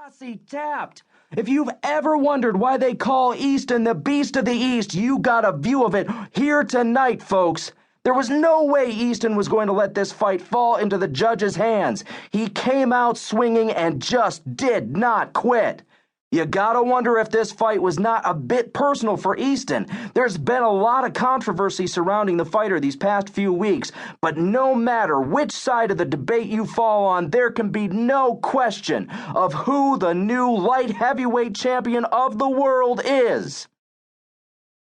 Degrassi tapped. If you've ever wondered why they call Easton the Beast of the East, you got a view of it here tonight, folks. There was no way Easton was going to let this fight fall into the judge's hands. He came out swinging and just did not quit. You gotta wonder if this fight was not a bit personal for Easton. There's been a lot of controversy surrounding the fighter these past few weeks, but no matter which side of the debate you fall on, there can be no question of who the new light heavyweight champion of the world is.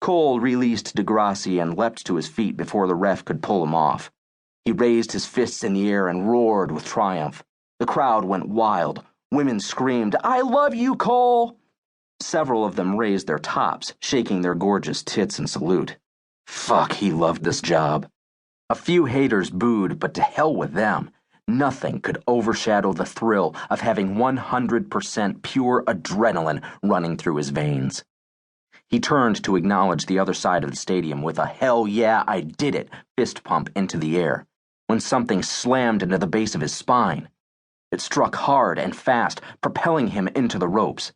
Cole released Degrassi and leapt to his feet before the ref could pull him off. He raised his fists in the air and roared with triumph. The crowd went wild. Women screamed, "I love you, Cole!" Several of them raised their tops, shaking their gorgeous tits in salute. Fuck, he loved this job. A few haters booed, but to hell with them. Nothing could overshadow the thrill of having 100% pure adrenaline running through his veins. He turned to acknowledge the other side of the stadium with a "hell yeah, I did it" fist pump into the air, when something slammed into the base of his spine. It struck hard and fast, propelling him into the ropes.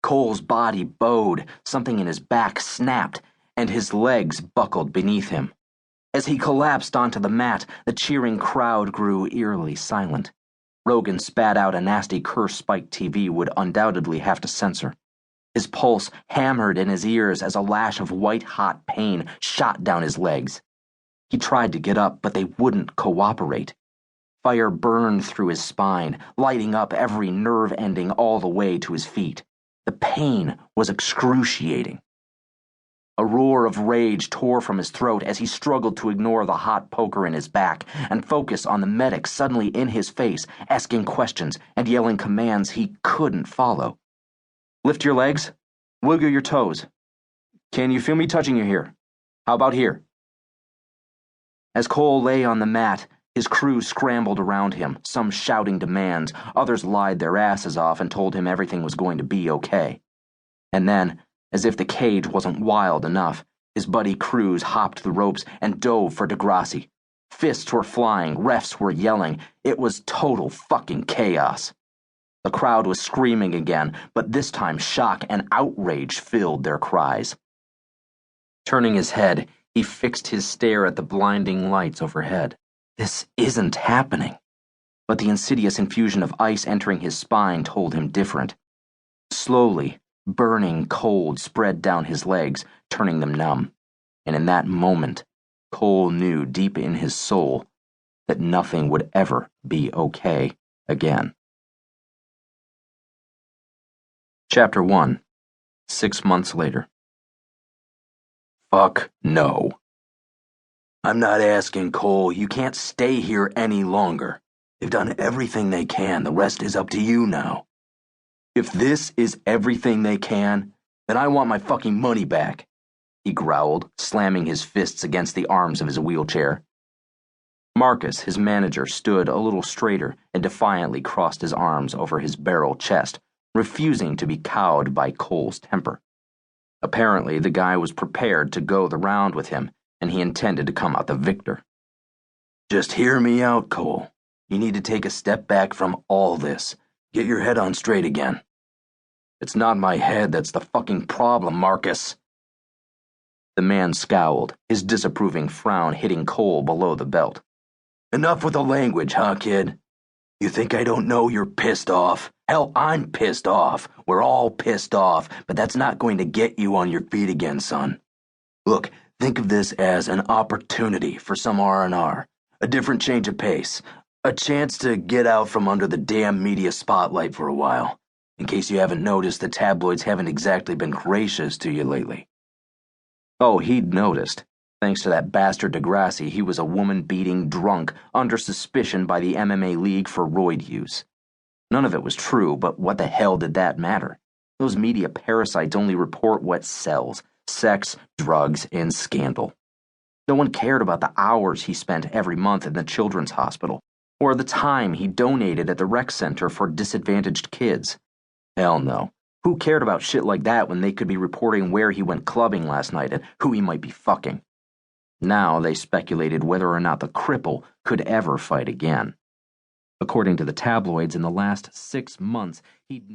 Cole's body bowed, something in his back snapped, and his legs buckled beneath him. As he collapsed onto the mat, the cheering crowd grew eerily silent. Rogan spat out a nasty curse Spike TV would undoubtedly have to censor. His pulse hammered in his ears as a lash of white-hot pain shot down his legs. He tried to get up, but they wouldn't cooperate. Fire burned through his spine, lighting up every nerve ending all the way to his feet. The pain was excruciating. A roar of rage tore from his throat as he struggled to ignore the hot poker in his back and focus on the medic suddenly in his face, asking questions and yelling commands he couldn't follow. "Lift your legs. Wiggle your toes. Can you feel me touching you here? How about here?" As Cole lay on the mat, his crew scrambled around him, some shouting demands, others lied their asses off and told him everything was going to be okay. And then, as if the cage wasn't wild enough, his buddy Cruz hopped the ropes and dove for Degrassi. Fists were flying, refs were yelling. It was total fucking chaos. The crowd was screaming again, but this time shock and outrage filled their cries. Turning his head, he fixed his stare at the blinding lights overhead. This isn't happening. But the insidious infusion of ice entering his spine told him different. Slowly, burning cold spread down his legs, turning them numb. And in that moment, Cole knew deep in his soul that nothing would ever be okay again. Chapter 1. 6 months later. Fuck no. I'm not asking, Cole. You can't stay here any longer. They've done everything they can. The rest is up to you now. If this is everything they can, then I want my fucking money back, he growled, slamming his fists against the arms of his wheelchair. Marcus, his manager, stood a little straighter and defiantly crossed his arms over his barrel chest, refusing to be cowed by Cole's temper. Apparently, the guy was prepared to go the round with him, and he intended to come out the victor. Just hear me out, Cole. You need to take a step back from all this. Get your head on straight again. It's not my head that's the fucking problem, Marcus. The man scowled, his disapproving frown hitting Cole below the belt. Enough with the language, huh, kid? You think I don't know you're pissed off? Hell, I'm pissed off. We're all pissed off, but that's not going to get you on your feet again, son. Look, think of this as an opportunity for some R&R, a different change of pace, a chance to get out from under the damn media spotlight for a while. In case you haven't noticed, the tabloids haven't exactly been gracious to you lately. Oh, he'd noticed. Thanks to that bastard Degrassi, he was a woman-beating drunk under suspicion by the MMA League for roid use. None of it was true, but what the hell did that matter? Those media parasites only report what sells: sex, drugs, and scandal. No one cared about the hours he spent every month in the children's hospital, or the time he donated at the rec center for disadvantaged kids. Hell no. Who cared about shit like that when they could be reporting where he went clubbing last night and who he might be fucking? Now they speculated whether or not the cripple could ever fight again. According to the tabloids, in the last 6 months, he'd